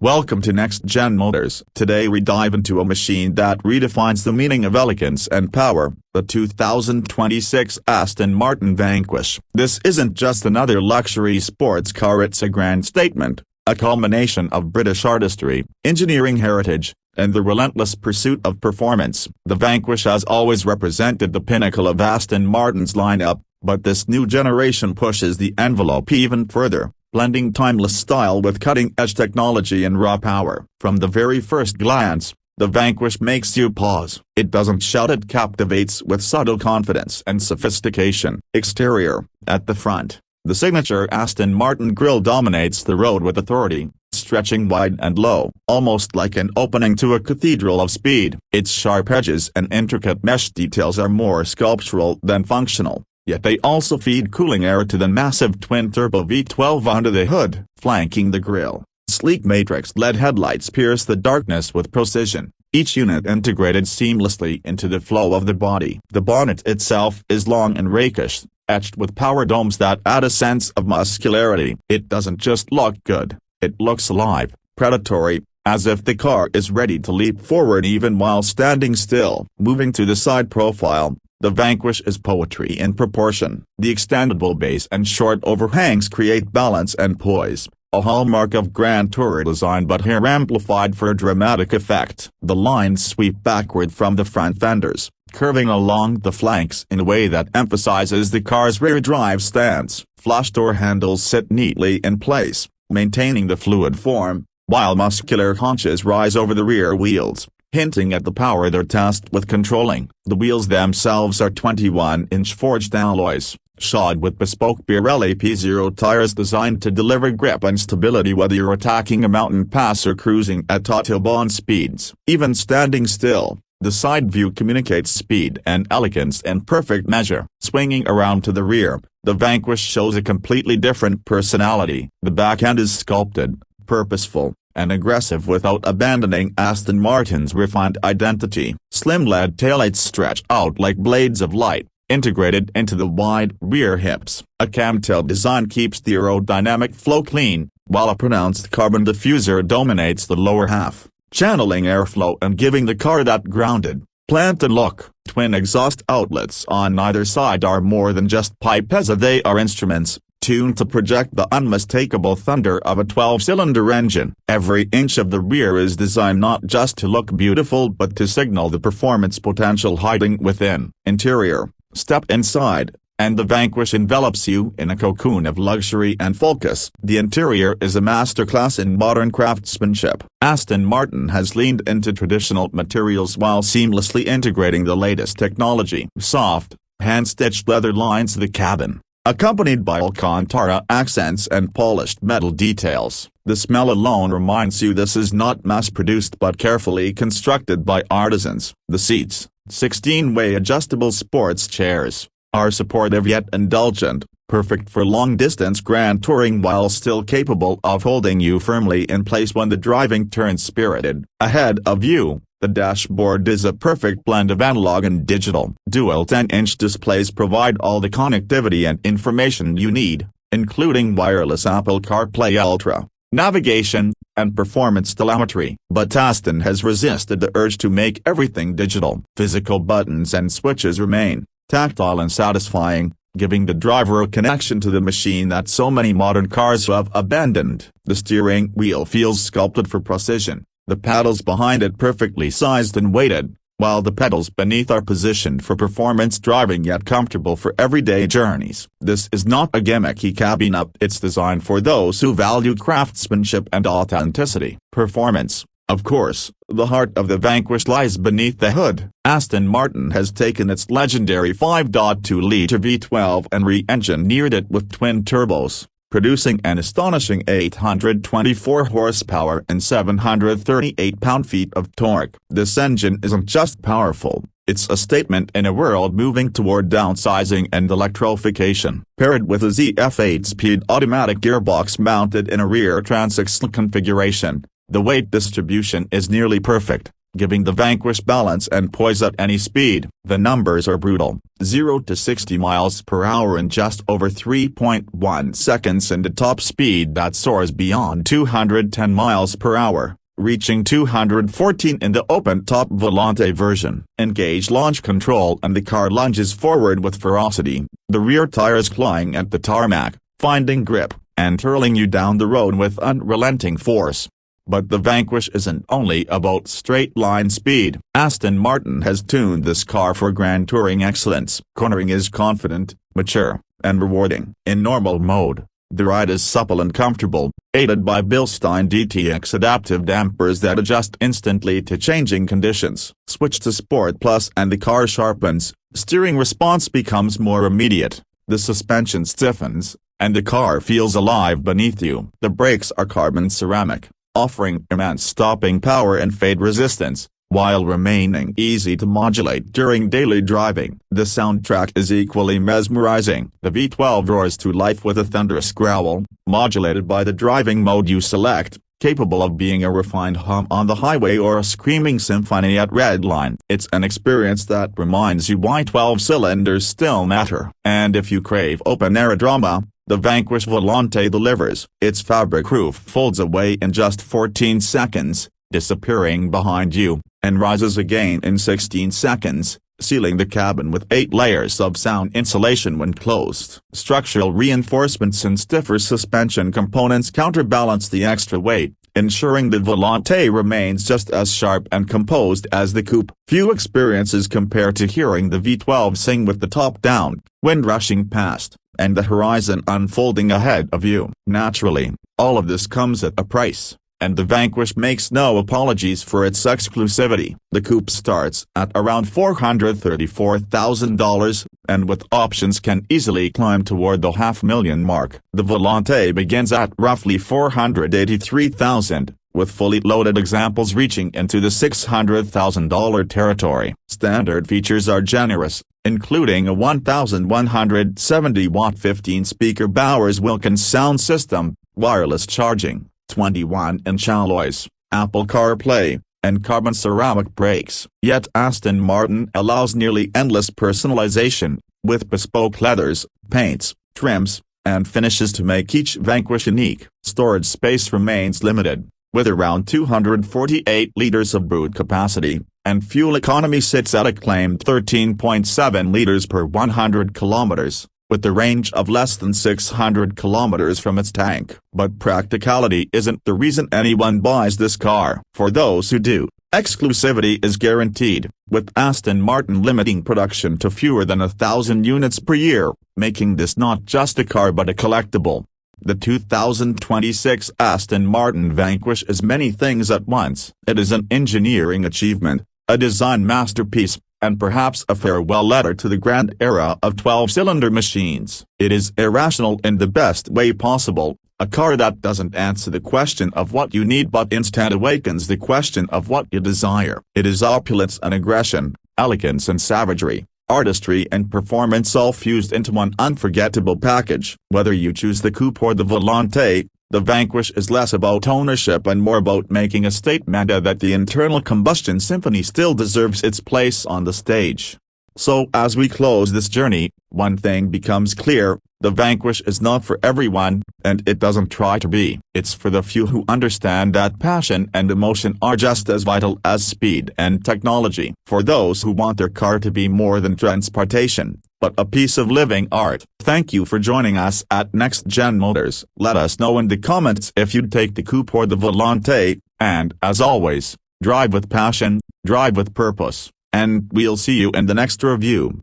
Welcome to NextGen Motors. Today we dive into a machine that redefines the meaning of elegance and power, the 2026 Aston Martin Vanquish. This isn't just another luxury sports car, it's a grand statement, a culmination of British artistry, engineering heritage, and the relentless pursuit of performance. The Vanquish has always represented the pinnacle of Aston Martin's lineup, but this new generation pushes the envelope even further, blending timeless style with cutting-edge technology and raw power. From the very first glance, the Vanquish makes you pause. It doesn't shout, it captivates with subtle confidence and sophistication. Exterior. At the front, the signature Aston Martin grille dominates the road with authority, stretching wide and low, almost like an opening to a cathedral of speed. Its sharp edges and intricate mesh details are more sculptural than functional, yet they also feed cooling air to the massive twin-turbo V12 under the hood. Flanking the grille, sleek matrix LED headlights pierce the darkness with precision, each unit integrated seamlessly into the flow of the body. The bonnet itself is long and rakish, etched with power domes that add a sense of muscularity. It doesn't just look good, it looks alive, predatory, as if the car is ready to leap forward even while standing still. Moving to the side profile, the Vanquish is poetry in proportion. The extendable base and short overhangs create balance and poise, a hallmark of Grand Tourer design but here amplified for dramatic effect. The lines sweep backward from the front fenders, curving along the flanks in a way that emphasizes the car's rear drive stance. Flush door handles sit neatly in place, maintaining the fluid form, while muscular haunches rise over the rear wheels, hinting at the power they're tasked with controlling. The wheels themselves are 21-inch forged alloys, shod with bespoke Pirelli P0 tires designed to deliver grip and stability whether you're attacking a mountain pass or cruising at autobahn speeds. Even standing still, the side view communicates speed and elegance in perfect measure. Swinging around to the rear, the Vanquish shows a completely different personality. The back end is sculpted, purposeful, and aggressive without abandoning Aston Martin's refined identity. Slim LED taillights stretch out like blades of light, integrated into the wide rear hips. A camtail design keeps the aerodynamic flow clean, while a pronounced carbon diffuser dominates the lower half, channeling airflow and giving the car that grounded, planted look. Twin exhaust outlets on either side are more than just pipes, they are instruments, tuned to project the unmistakable thunder of a 12-cylinder engine. Every inch of the rear is designed not just to look beautiful but to signal the performance potential hiding within. Interior. Step inside, and the Vanquish envelops you in a cocoon of luxury and focus. The interior is a masterclass in modern craftsmanship. Aston Martin has leaned into traditional materials while seamlessly integrating the latest technology. Soft, hand-stitched leather lines the cabin, accompanied by Alcantara accents and polished metal details. The smell alone reminds you this is not mass-produced but carefully constructed by artisans. The seats, 16-way adjustable sports chairs, are supportive yet indulgent, perfect for long-distance grand touring while still capable of holding you firmly in place when the driving turns spirited. Ahead of you, the dashboard is a perfect blend of analog and digital. Dual 10-inch displays provide all the connectivity and information you need, including wireless Apple CarPlay Ultra, navigation, and performance telemetry. But Aston has resisted the urge to make everything digital. Physical buttons and switches remain tactile and satisfying, giving the driver a connection to the machine that so many modern cars have abandoned. The steering wheel feels sculpted for precision, the paddles behind it perfectly sized and weighted, while the pedals beneath are positioned for performance driving yet comfortable for everyday journeys. This is not a gimmicky cabin-up, it's designed for those who value craftsmanship and authenticity. Performance. Of course, the heart of the Vanquish lies beneath the hood. Aston Martin has taken its legendary 5.2-liter V12 and re-engineered it with twin turbos, producing an astonishing 824 horsepower and 738 pound-feet of torque. This engine isn't just powerful, it's a statement in a world moving toward downsizing and electrification. Paired with a ZF 8-speed automatic gearbox mounted in a rear transaxle configuration, the weight distribution is nearly perfect, giving the Vanquish balance and poise at any speed. The numbers are brutal: 0 to 60 miles per hour in just over 3.1 seconds, and a top speed that soars beyond 210 miles per hour, reaching 214 in the open-top Volante version. Engage launch control and the car lunges forward with ferocity, the rear tires clawing at the tarmac, finding grip, and hurling you down the road with unrelenting force. But the Vanquish isn't only about straight-line speed. Aston Martin has tuned this car for grand touring excellence. Cornering is confident, mature, and rewarding. In normal mode, the ride is supple and comfortable, aided by Bilstein DTX adaptive dampers that adjust instantly to changing conditions. Switch to Sport Plus and the car sharpens, steering response becomes more immediate, the suspension stiffens, and the car feels alive beneath you. The brakes are carbon ceramic, offering immense stopping power and fade resistance, while remaining easy to modulate during daily driving. The soundtrack is equally mesmerizing. The V12 roars to life with a thunderous growl, modulated by the driving mode you select, capable of being a refined hum on the highway or a screaming symphony at redline. It's an experience that reminds you why 12 cylinders still matter. And if you crave open-air drama, the Vanquish Volante delivers. Its fabric roof folds away in just 14 seconds, disappearing behind you, and rises again in 16 seconds, sealing the cabin with 8 layers of sound insulation when closed. Structural reinforcements and stiffer suspension components counterbalance the extra weight, ensuring the Volante remains just as sharp and composed as the coupe. Few experiences compare to hearing the V12 sing with the top down, wind rushing past, and the horizon unfolding ahead of you. Naturally, all of this comes at a price, and the Vanquish makes no apologies for its exclusivity. The coupe starts at around $434,000, and with options can easily climb toward the $500,000 mark. The Volante begins at roughly $483,000, with fully loaded examples reaching into the $600,000 territory. Standard features are generous, including a 1,170-watt 15-speaker Bowers-Wilkins sound system, wireless charging, 21-inch alloys, Apple CarPlay, and carbon ceramic brakes. Yet Aston Martin allows nearly endless personalization, with bespoke leathers, paints, trims, and finishes to make each Vanquish unique. Storage space remains limited, with around 248 liters of boot capacity, and fuel economy sits at a claimed 13.7 liters per 100 kilometers, with a range of less than 600 kilometers from its tank. But practicality isn't the reason anyone buys this car. For those who do, exclusivity is guaranteed, with Aston Martin limiting production to fewer than 1,000 units per year, making this not just a car but a collectible. The 2026 Aston Martin Vanquish is many things at once. It is an engineering achievement, a design masterpiece, and perhaps a farewell letter to the grand era of 12-cylinder machines. It is irrational in the best way possible, a car that doesn't answer the question of what you need but instead awakens the question of what you desire. It is opulence and aggression, elegance and savagery, artistry and performance all fused into one unforgettable package. Whether you choose the coupe or the Volante, the Vanquish is less about ownership and more about making a statement that the internal combustion symphony still deserves its place on the stage. So as we close this journey, one thing becomes clear: the Vanquish is not for everyone, and it doesn't try to be. It's for the few who understand that passion and emotion are just as vital as speed and technology. For those who want their car to be more than transportation, but a piece of living art. Thank you for joining us at NextGen Motors. Let us know in the comments if you'd take the coupe or the Volante, and as always, drive with passion, drive with purpose, and we'll see you in the next review.